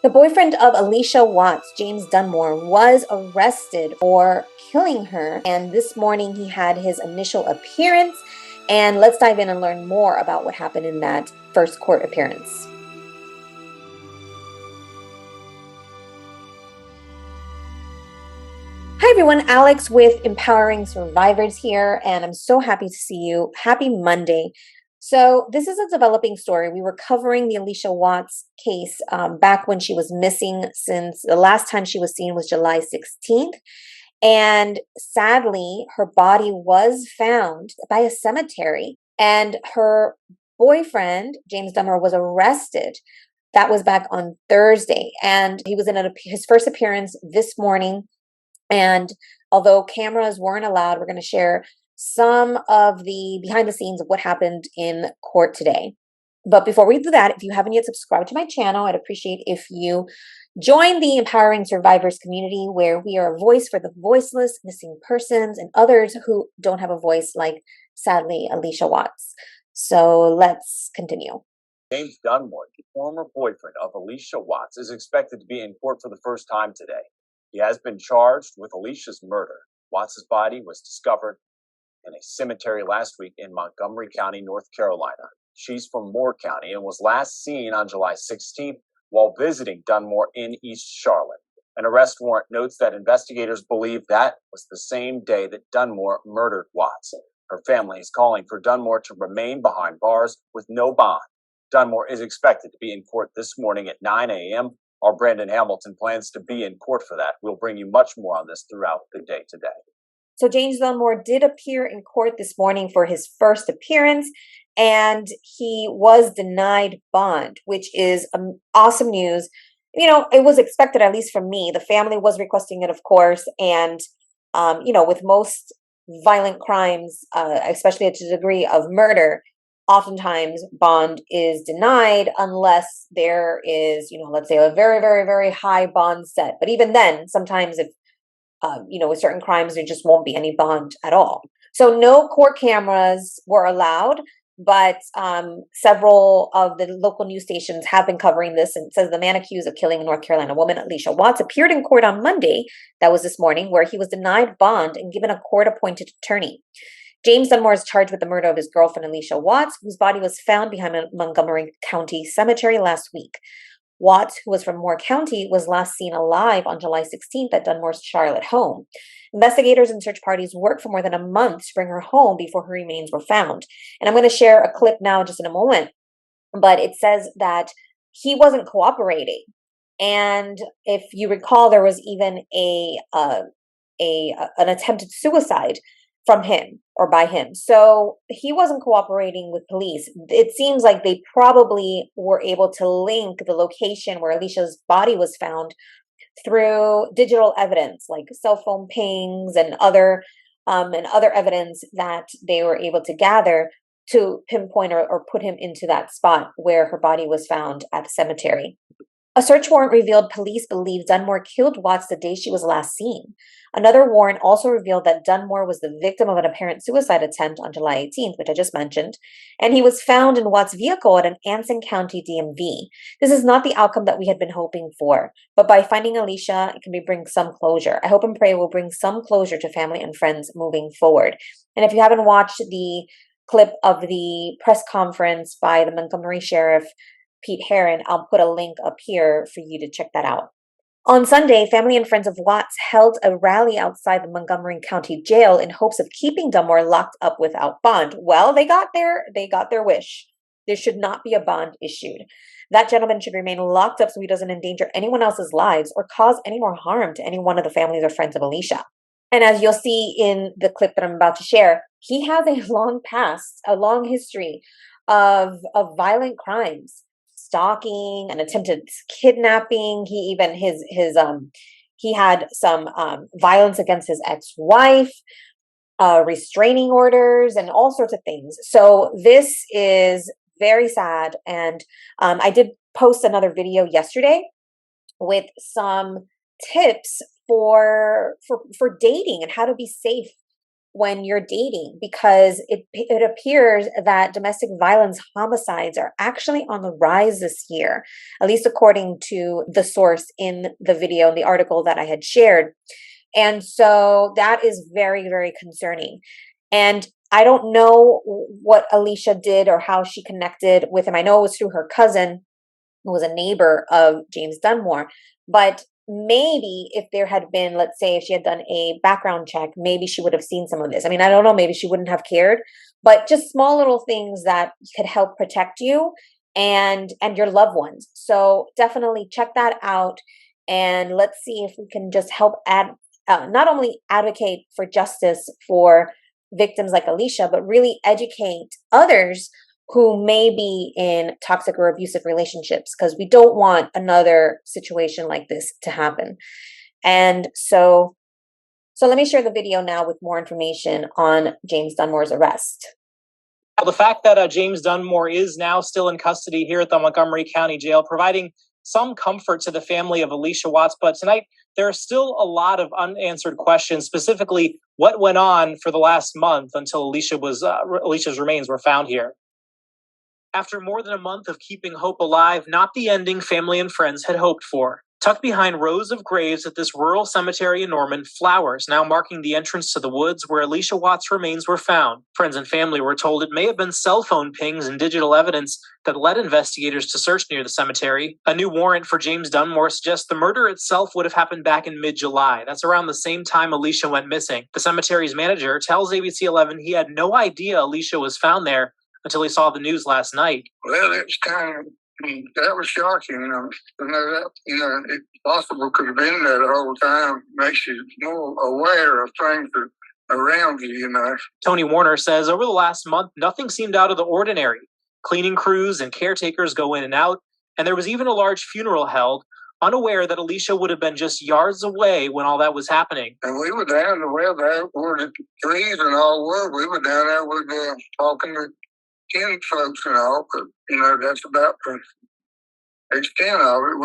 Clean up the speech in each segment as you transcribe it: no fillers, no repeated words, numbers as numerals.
The boyfriend of Allisha Watts, James Dunmore, was arrested for killing her. And this morning he had his initial appearance. And let's dive in and learn more about what happened in that first court appearance. Hi everyone, Alex with Empowering Survivors here, and I'm so happy to see you. Happy Monday. So this is a developing story. We were covering the Allisha Watts case back when she was missing, since the last time she was seen was July 16th. And sadly, her body was found by a cemetery, and her boyfriend, James Dunmore, was arrested. That was back on Thursday, and he was in his first appearance this morning. And although cameras weren't allowed, we're going to share some of the behind the scenes of what happened in court today. But before we do that, if you haven't yet subscribed to my channel, I'd appreciate if you join the Empowering Survivors community, where we are a voice for the voiceless, missing persons, and others who don't have a voice, like, sadly, Allisha Watts. So let's continue. James Dunmore, the former boyfriend of Allisha Watts, is expected to be in court for the first time today. He has been charged with Allisha's murder. Watts' body was discovered in a cemetery last week in Montgomery County, North Carolina. She's from Moore County and was last seen on July 16th while visiting Dunmore in East Charlotte. An arrest warrant notes that investigators believe that was the same day that Dunmore murdered Watts. Her family is calling for Dunmore to remain behind bars with no bond. Dunmore is expected to be in court this morning at 9 a.m. Our Brandon Hamilton plans to be in court for that. We'll bring you much more on this throughout the day today. So James Dunmore did appear in court this morning for his first appearance, and he was denied bond, which is awesome news. You know, it was expected, at least from me. The family was requesting it, of course, and with most violent crimes, especially to the degree of murder, oftentimes bond is denied unless there is, let's say, a very, very, very high bond set. But even then, sometimes if, with certain crimes, there just won't be any bond at all. So no court cameras were allowed, but several of the local news stations have been covering this, and it says the man accused of killing a North Carolina woman, Allisha Watts, appeared in court on Monday, that was this morning, where he was denied bond and given a court-appointed attorney. James Dunmore is charged with the murder of his girlfriend, Allisha Watts, whose body was found behind a Montgomery County cemetery last week. Watts, who was from Moore County, was last seen alive on July 16th at Dunmore's Charlotte home. Investigators and search parties worked for more than a month to bring her home before her remains were found. And I'm going to share a clip now just in a moment, but it says that he wasn't cooperating. And if you recall, there was even an attempted suicide from him or by him. So he wasn't cooperating with police. It seems like they probably were able to link the location where Allisha's body was found through digital evidence, like cell phone pings and other evidence that they were able to gather to pinpoint or put him into that spot where her body was found at the cemetery. A search warrant revealed police believe Dunmore killed Watts the day she was last seen. Another warrant also revealed that Dunmore was the victim of an apparent suicide attempt on July 18th, which I just mentioned, and he was found in Watts' vehicle at an Anson County DMV. This is not the outcome that we had been hoping for, but by finding Allisha, it can bring some closure. I hope and pray it will bring some closure to family and friends moving forward. And if you haven't watched the clip of the press conference by the Montgomery Sheriff, Pete Herron, I'll put a link up here for you to check that out. On Sunday, family and friends of Watts held a rally outside the Montgomery County Jail in hopes of keeping Dunmore locked up without bond. Well, they got their wish. There should not be a bond issued. That gentleman should remain locked up so he doesn't endanger anyone else's lives or cause any more harm to any one of the families or friends of Allisha. And as you'll see in the clip that I'm about to share, he has a long past, a long history of violent crimes. Stalking and attempted kidnapping. He had some violence against his ex-wife, restraining orders, and all sorts of things. So this is very sad. And I did post another video yesterday with some tips for dating and how to be safe when you're dating, because it appears that domestic violence homicides are actually on the rise this year, at least according to the source in the video and the article that I had shared. And so that is very, very concerning. And I don't know what Allisha did or how she connected with him. I know it was through her cousin, who was a neighbor of James Dunmore, but maybe if there had been, let's say, if she had done a background check, maybe she would have seen some of this. I mean, I don't know, maybe she wouldn't have cared, but just small little things that could help protect you and your loved ones. So definitely check that out, and let's see if we can just help not only advocate for justice for victims like Allisha, but really educate others who may be in toxic or abusive relationships, because we don't want another situation like this to happen. And so let me share the video now with more information on James Dunmore's arrest. Well, the fact that James Dunmore is now still in custody here at the Montgomery County Jail, providing some comfort to the family of Allisha Watts. But tonight, there are still a lot of unanswered questions, specifically what went on for the last month until Allisha's remains were found here. After more than a month of keeping hope alive, not the ending family and friends had hoped for. Tucked behind rows of graves at this rural cemetery in Norman, flowers now marking the entrance to the woods where Allisha Watts' remains were found. Friends and family were told it may have been cell phone pings and digital evidence that led investigators to search near the cemetery. A new warrant for James Dunmore suggests the murder itself would have happened back in mid-July. That's around the same time Allisha went missing. The cemetery's manager tells ABC 11 he had no idea Allisha was found there until he saw the news last night. Well, it's that was shocking. It's possible could have been there the whole time. Makes you more aware of things around you. Tony Warner says over the last month, nothing seemed out of the ordinary. Cleaning crews and caretakers go in and out, and there was even a large funeral held, unaware that Allisha would have been just yards away when all that was happening. And we were down there where the trees and all were. We were down there with talking to kin folks and all, but that's about the extent of it.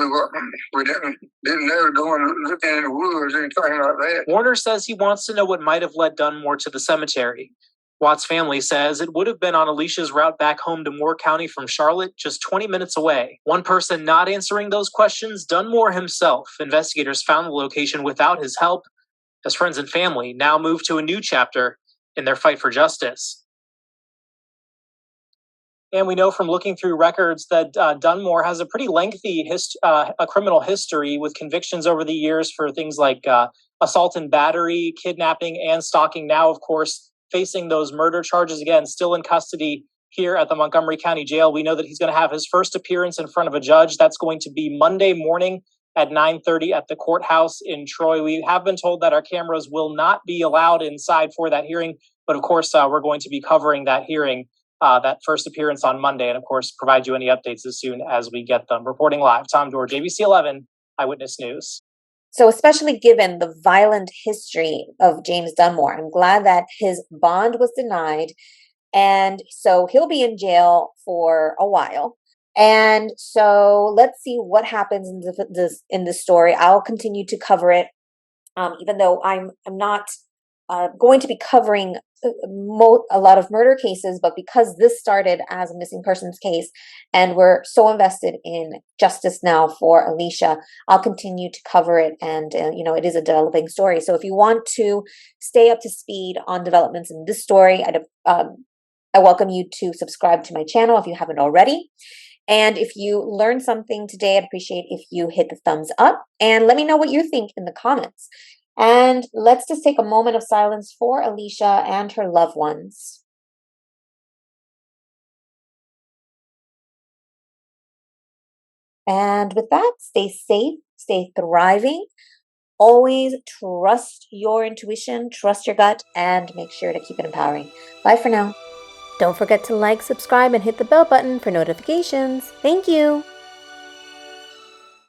We didn't ever go and look in the woods or anything like that. Warner says he wants to know what might have led Dunmore to the cemetery. Watts' family says it would have been on Allisha's route back home to Moore County from Charlotte, just 20 minutes away. One person not answering those questions, Dunmore himself. Investigators found the location without his help, as friends and family now move to a new chapter in their fight for justice. And we know from looking through records that Dunmore has a pretty lengthy a criminal history with convictions over the years for things like assault and battery, kidnapping, and stalking. Now, of course, facing those murder charges again, still in custody here at the Montgomery County Jail. We know that he's going to have his first appearance in front of a judge. That's going to be Monday morning at 9:30 at the courthouse in Troy. We have been told that our cameras will not be allowed inside for that hearing, but of course, we're going to be covering that hearing, that first appearance on Monday, and of course, provide you any updates as soon as we get them. Reporting live, Tom George, ABC 11 Eyewitness News. So especially given the violent history of James Dunmore, I'm glad that his bond was denied. And so he'll be in jail for a while. And so let's see what happens in this story. I'll continue to cover it, even though I'm not going to be covering a lot of murder cases, but because this started as a missing persons case and we're so invested in justice now for Allisha, I'll continue to cover it. And it is a developing story, so if you want to stay up to speed on developments in this story, I welcome you to subscribe to my channel if you haven't already. And if you learned something today, I'd appreciate if you hit the thumbs up and let me know what you think in the comments. And let's just take a moment of silence for Allisha and her loved ones. And with that, stay safe, stay thriving. Always trust your intuition, trust your gut, and make sure to keep it empowering. Bye for now. Don't forget to like, subscribe, and hit the bell button for notifications. Thank you.